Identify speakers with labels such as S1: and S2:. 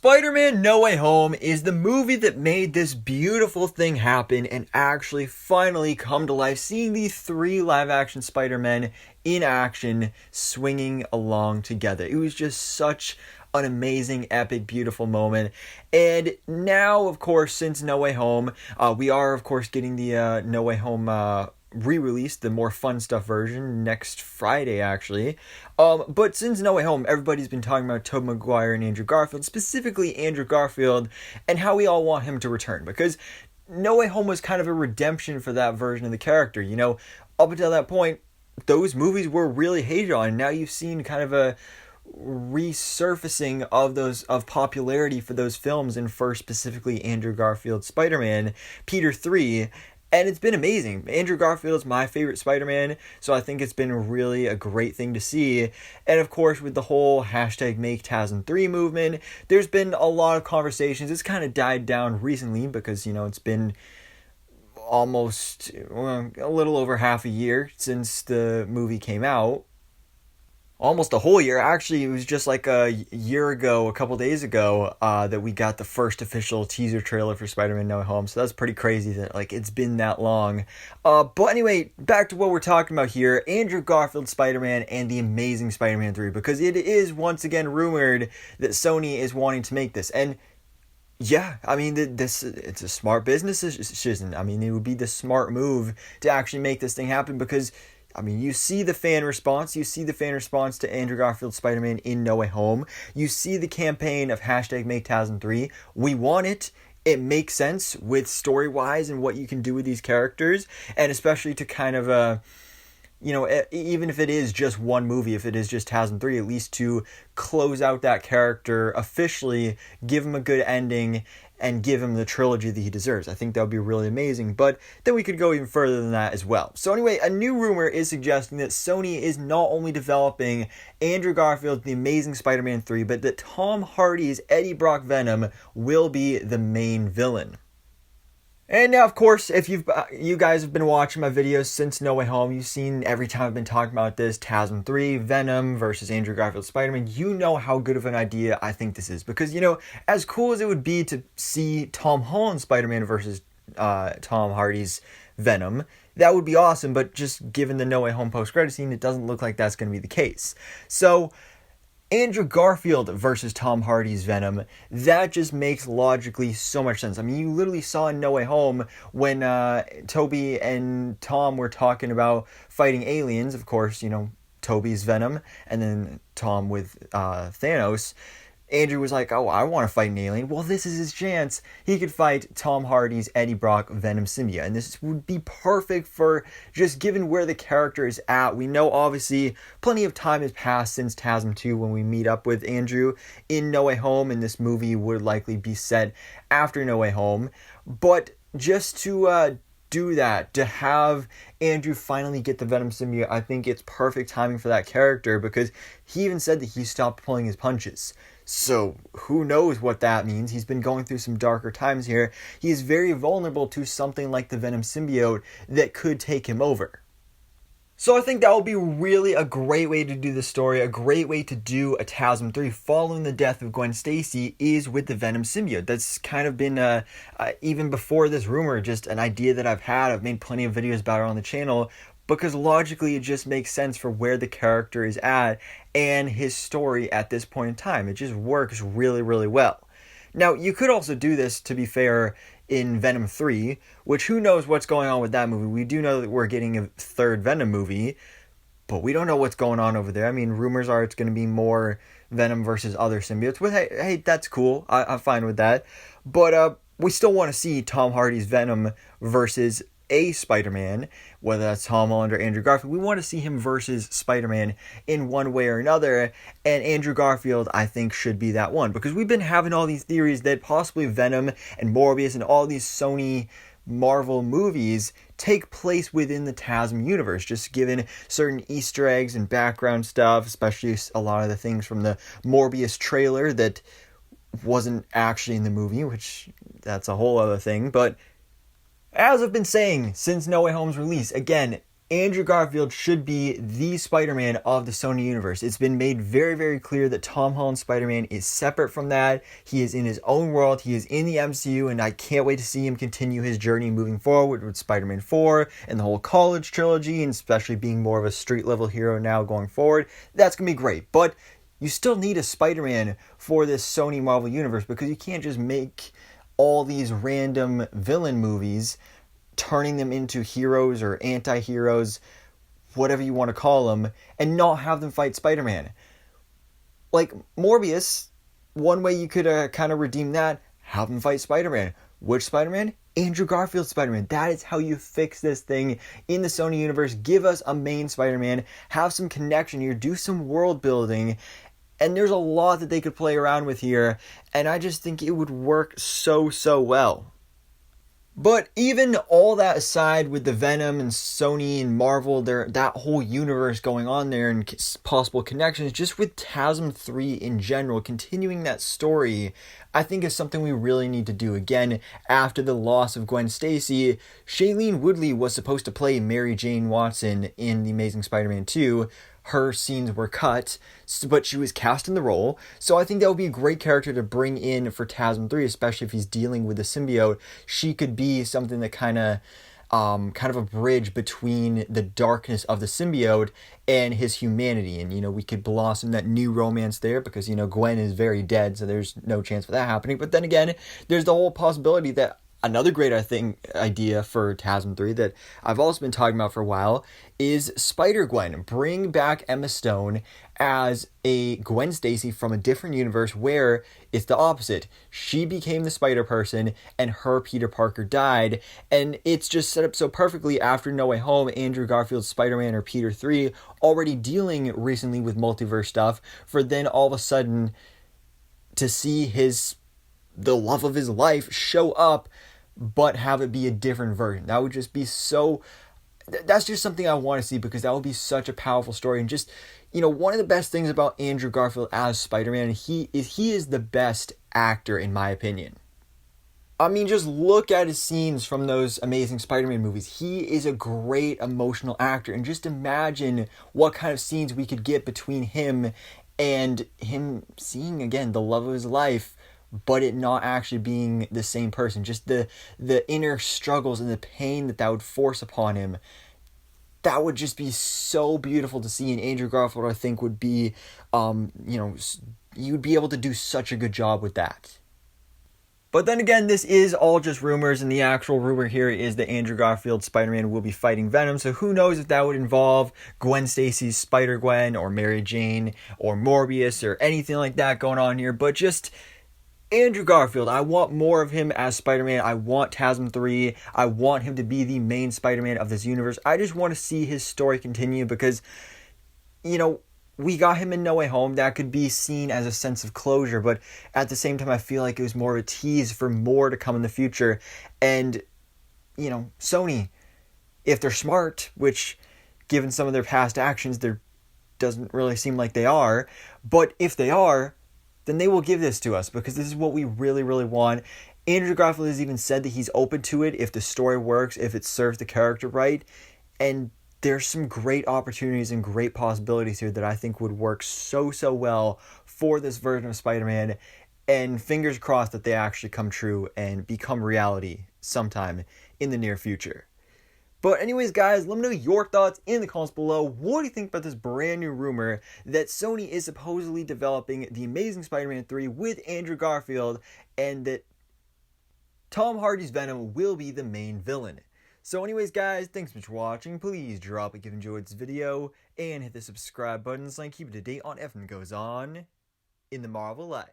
S1: Spider-Man No Way Home is the movie that made this beautiful thing happen and actually finally come to life, seeing the three live-action Spider-Men in action swinging along together. It was just such an amazing, epic, beautiful moment. And now, of course, since No Way Home, we are, of course, getting the No Way Home re-released, the more fun stuff version, next Friday, actually. But since No Way Home, everybody's been talking about Tobey Maguire and Andrew Garfield, specifically Andrew Garfield, and how we all want him to return, because No Way Home was kind of a redemption for that version of the character. You know, up until that point, those movies were really hated on, and now you've seen kind of a resurfacing of popularity for those films, and for specifically Andrew Garfield's Spider-Man, Peter 3, and it's been amazing. Andrew Garfield is my favorite Spider-Man, so I think it's been really a great thing to see. And of course, with the whole hashtag Make TASM3 movement, there's been a lot of conversations. It's kind of died down recently because, you know, it's been almost a little over half a year since the movie came out. Almost a whole year. Actually, it was just like a year ago, a couple days ago, that we got the first official teaser trailer for Spider-Man No Way Home. So that's pretty crazy that, like, it's been that long. But anyway, back to what we're talking about here. Andrew Garfield Spider-Man and the Amazing Spider-Man 3. Because it is once again rumored that Sony is wanting to make this. And yeah, I mean, it's a smart business decision. I mean, it would be the smart move to actually make this thing happen, because I mean, you see the fan response. You see the fan response to Andrew Garfield's Spider-Man in No Way Home. You see the campaign of hashtag Make TASM3. We want it. It makes sense with story-wise and what you can do with these characters. And especially to kind of, you know, even if it is just one movie, if it is just TASM3, at least to close out that character officially, give him a good ending, and give him the trilogy that he deserves. I think that would be really amazing, but then we could go even further than that as well. So anyway, a new rumor is suggesting that Sony is not only developing Andrew Garfield's The Amazing Spider-Man 3, but that Tom Hardy's Eddie Brock Venom will be the main villain. And now, of course, if you guys have been watching my videos since No Way Home, you've seen every time I've been talking about this, TASM 3, Venom versus Andrew Garfield Spider-Man, you know how good of an idea I think this is. Because, you know, as cool as it would be to see Tom Holland's Spider-Man versus Tom Hardy's Venom, that would be awesome, but just given the No Way Home post-credit scene, it doesn't look like that's going to be the case. So Andrew Garfield versus Tom Hardy's Venom, that just makes logically so much sense. I mean, you literally saw in No Way Home when Toby and Tom were talking about fighting aliens. Of course, you know, Toby's Venom, and then Tom with Thanos. Andrew was like, oh, I want to fight an alien. Well, this is his chance. He could fight Tom Hardy's Eddie Brock Venom symbiote. And this would be perfect for just given where the character is at. We know, obviously, plenty of time has passed since TASM 2 when we meet up with Andrew in No Way Home. And this movie would likely be set after No Way Home. But just to do that, to have Andrew finally get the Venom symbiote, I think it's perfect timing for that character, because he even said that he stopped pulling his punches. So who knows what that means. He's been going through some darker times here. He is very vulnerable to something like the Venom symbiote that could take him over. So I think that would be really a great way to do the story, a great way to do a TASM 3 following the death of Gwen Stacy is with the Venom symbiote. That's kind of been, even before this rumor, just an idea that I've had. I've made plenty of videos about it on the channel, because logically it just makes sense for where the character is at and his story at this point in time. It just works really, really well. Now, you could also do this, to be fair, in Venom 3, which who knows what's going on with that movie. We do know that we're getting a third Venom movie, but we don't know what's going on over there. I mean, rumors are it's going to be more Venom versus other symbiotes, but hey, that's cool. I'm fine with that. But we still want to see Tom Hardy's Venom versus a Spider-Man, whether that's Tom Holland or Andrew Garfield. We want to see him versus Spider-Man in one way or another, and Andrew Garfield, I think, should be that one, because we've been having all these theories that possibly Venom and Morbius and all these Sony Marvel movies take place within the TASM universe, just given certain Easter eggs and background stuff, especially a lot of the things from the Morbius trailer that wasn't actually in the movie, which that's a whole other thing. But as I've been saying since No Way Home's release, again, Andrew Garfield should be the Spider-Man of the Sony universe. It's been made very, very clear that Tom Holland's Spider-Man is separate from that. He is in his own world. He is in the MCU, and I can't wait to see him continue his journey moving forward with Spider-Man 4 and the whole college trilogy, and especially being more of a street-level hero now going forward. That's going to be great, but you still need a Spider-Man for this Sony Marvel universe, because you can't just make all these random villain movies, turning them into heroes or anti-heroes, whatever you want to call them, and not have them fight Spider-Man. Like Morbius, one way you could kind of redeem that, have him fight Spider-Man. Which Spider-Man? Andrew Garfield's Spider-Man. That is how you fix this thing in the Sony universe. Give us a main Spider-Man, have some connection here, do some world building, and there's a lot that they could play around with here, and I just think it would work so, so well. But even all that aside, with the Venom and Sony and Marvel, that whole universe going on there and possible connections, just with TASM 3 in general, continuing that story, I think is something we really need to do. Again, after the loss of Gwen Stacy, Shailene Woodley was supposed to play Mary Jane Watson in The Amazing Spider-Man 2. Her scenes were cut, but she was cast in the role. So I think that would be a great character to bring in for TASM 3, especially if he's dealing with the symbiote. She could be something that kind of a bridge between the darkness of the symbiote and his humanity. And, we could blossom that new romance there, because, Gwen is very dead, so there's no chance for that happening. But then again, there's the whole possibility that another great, idea for TASM 3 that I've also been talking about for a while is Spider-Gwen. Bring back Emma Stone as a Gwen Stacy from a different universe where it's the opposite. She became the Spider-Person and her Peter Parker died. And it's just set up so perfectly after No Way Home, Andrew Garfield's Spider-Man or Peter 3 already dealing recently with multiverse stuff, for then all of a sudden to see the love of his life show up, but have it be a different version. That would just be so... That's just something I want to see, because that would be such a powerful story. And just, one of the best things about Andrew Garfield as Spider-Man, he is the best actor, in my opinion. I mean, just look at his scenes from those Amazing Spider-Man movies. He is a great emotional actor. And just imagine what kind of scenes we could get between him and him seeing, again, the love of his life, but it not actually being the same person. Just the inner struggles and the pain that would force upon him. That would just be so beautiful to see. And Andrew Garfield, I think, would be, you'd be able to do such a good job with that. But then again, this is all just rumors, and the actual rumor here is that Andrew Garfield's Spider-Man will be fighting Venom, so who knows if that would involve Gwen Stacy's Spider-Gwen, or Mary Jane, or Morbius, or anything like that going on here. But just Andrew Garfield, I want more of him as Spider-Man. I want TASM 3. I want him to be the main Spider-Man of this universe. I just want to see his story continue, because, we got him in No Way Home. That could be seen as a sense of closure, but at the same time, I feel like it was more of a tease for more to come in the future. And, Sony, if they're smart, which, given some of their past actions, there doesn't really seem like they are, but if they are, then they will give this to us, because this is what we really, really want. Andrew Garfield has even said that he's open to it if the story works, if it serves the character right. And there's some great opportunities and great possibilities here that I think would work so, so well for this version of Spider-Man. And fingers crossed that they actually come true and become reality sometime in the near future. But anyways, guys, let me know your thoughts in the comments below. What do you think about this brand new rumor that Sony is supposedly developing The Amazing Spider-Man 3 with Andrew Garfield, and that Tom Hardy's Venom will be the main villain? So anyways, guys, thanks so much for watching. Please drop a like if you enjoyed this video, and hit the subscribe button so I can keep you up to date on everything that goes on in the Marvel life.